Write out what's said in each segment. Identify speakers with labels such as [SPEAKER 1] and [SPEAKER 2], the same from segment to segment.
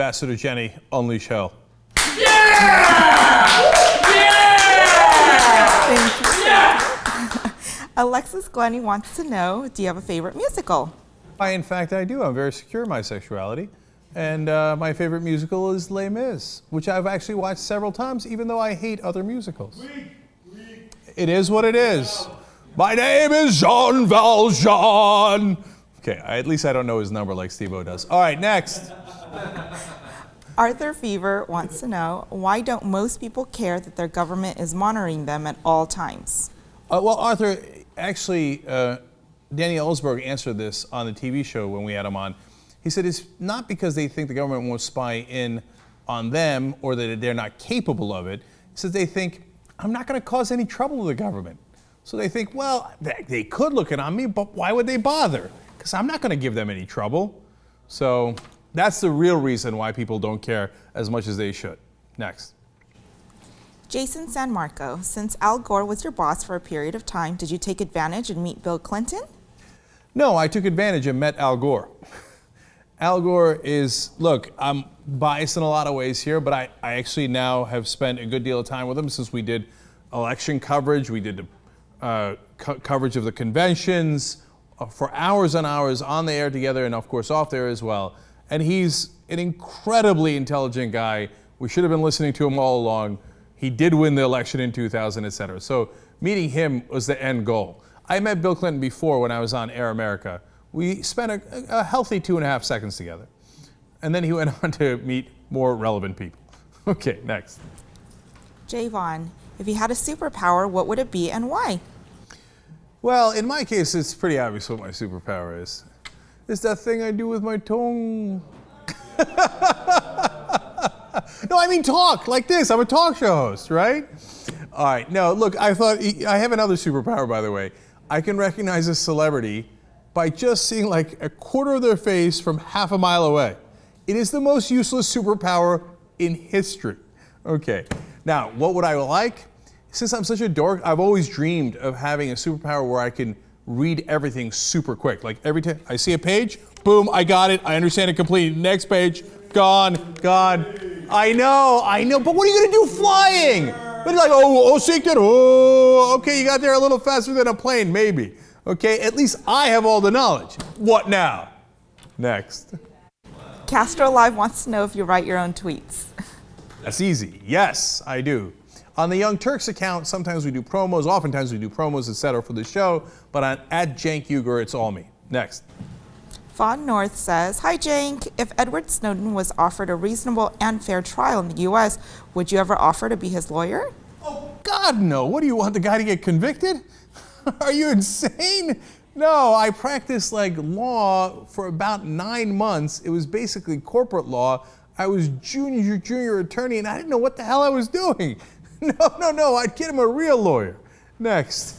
[SPEAKER 1] Ambassador Jenny, unleash hell.
[SPEAKER 2] Yeah! Yeah!
[SPEAKER 3] Thank you.
[SPEAKER 2] Yeah!
[SPEAKER 3] Alexis Glennie wants to know, do you have a favorite musical?
[SPEAKER 1] In fact, I do. I'm very secure in my sexuality. And my favorite musical is Les Mis, which I've actually watched several times, even though I hate other musicals. It is what it is. My name is Jean Valjean. Okay, at least I don't know his number like Steve-O does. All right, next.
[SPEAKER 3] Arthur Fever wants to know, why don't most people care that their government is monitoring them at all times?
[SPEAKER 1] Well, Arthur, actually, Danny Ellsberg answered this on the TV show when we had him on. He said it's not because they think the government won't spy in on them or that they're not capable of it. He says they think, I'm not going to cause any trouble to the government. So they think, well, they could look in on me, but why would they bother? Because I'm not going to give them any trouble. So that's the real reason why people don't care as much as they should. Next.
[SPEAKER 3] Jason San Marco, since Al Gore was your boss for a period of time, did you take advantage and meet Bill Clinton?
[SPEAKER 1] No, I took advantage and met Al Gore. Al Gore is, look, I'm biased in a lot of ways here, but I actually now have spent a good deal of time with him since we did election coverage. We did coverage of the conventions for hours and hours on the air together and, of course, off there as well. And he's an incredibly intelligent guy. We should have been listening to him all along. He did win the election in 2000, et cetera. So meeting him was the end goal. I met Bill Clinton before when I was on Air America. We spent a healthy 2.5 seconds together. And then he went on to meet more relevant people. Okay, next.
[SPEAKER 3] Javon, if you had a superpower, what would it be and why?
[SPEAKER 1] Well, in my case, it's pretty obvious what my superpower is. It's that thing I do with my tongue. No, I mean talk, like this. I'm a talk show host, right? All right, no, look, I have another superpower, by the way. I can recognize a celebrity by just seeing like a quarter of their face from half a mile away. It is the most useless superpower in history. Okay, now what would I like? Since I'm such a dork, I've always dreamed of having a superpower where I can read everything super quick. Like every time I see a page, boom, I got it, I understand it completely. Next page, gone. I know, but what are you gonna do flying? But like, Cenk that, okay, you got there a little faster than a plane, maybe. Okay, at least I have all the knowledge. What now? Next.
[SPEAKER 3] Castro Live wants to know if you write your own tweets.
[SPEAKER 1] That's easy. Yes, I do. On the Young Turks account, sometimes we do promos, oftentimes we do promos, etc. for the show, but on @Cenk, it's all me. Next.
[SPEAKER 3] Fawn North says, hi Cenk, if Edward Snowden was offered a reasonable and fair trial in the US, would you ever offer to be his lawyer?
[SPEAKER 1] Oh, God, no. What do you want, the guy to get convicted? Are you insane? No, I practiced like law for about 9 months. It was basically corporate law. I was junior attorney and I didn't know what the hell I was doing. No, I'd get him a real lawyer. Next.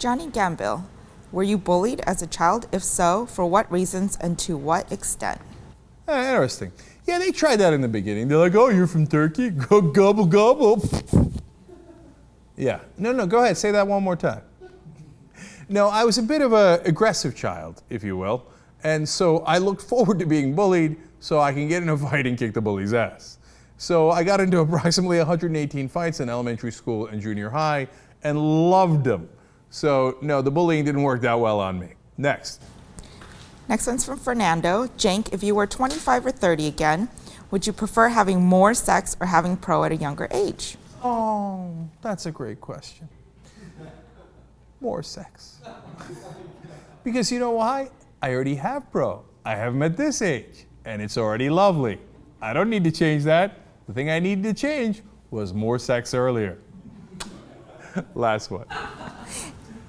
[SPEAKER 3] Johnny Gambill, were you bullied as a child? If so, for what reasons and to what extent?
[SPEAKER 1] Interesting. Yeah, they tried that in the beginning. They're like, oh, you're from Turkey? Go gobble gobble. Yeah, no, go ahead, say that one more time. No, I was a bit of an aggressive child, if you will, and so I looked forward to being bullied so I can get in a fight and kick the bully's ass. So I got into approximately 118 fights in elementary school and junior high and loved them. So no, the bullying didn't work that well on me. Next.
[SPEAKER 3] Next one's from Fernando. Cenk, if you were 25 or 30 again, would you prefer having more sex or having pro at a younger age?
[SPEAKER 1] Oh, that's a great question. More sex. Because you know why? I already have pro. I have him at this age, and it's already lovely. I don't need to change that. The thing I needed to change was more sex earlier. Last one.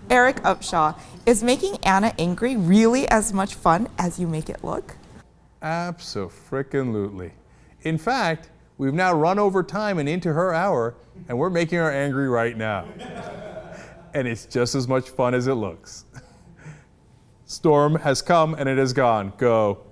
[SPEAKER 3] Eric Upshaw, is making Anna angry really as much fun as you make it look?
[SPEAKER 1] Abso-frickin-lutely. In fact, we've now run over time and into her hour, and we're making her angry right now. And it's just as much fun as it looks. Storm has come and it has gone. Go.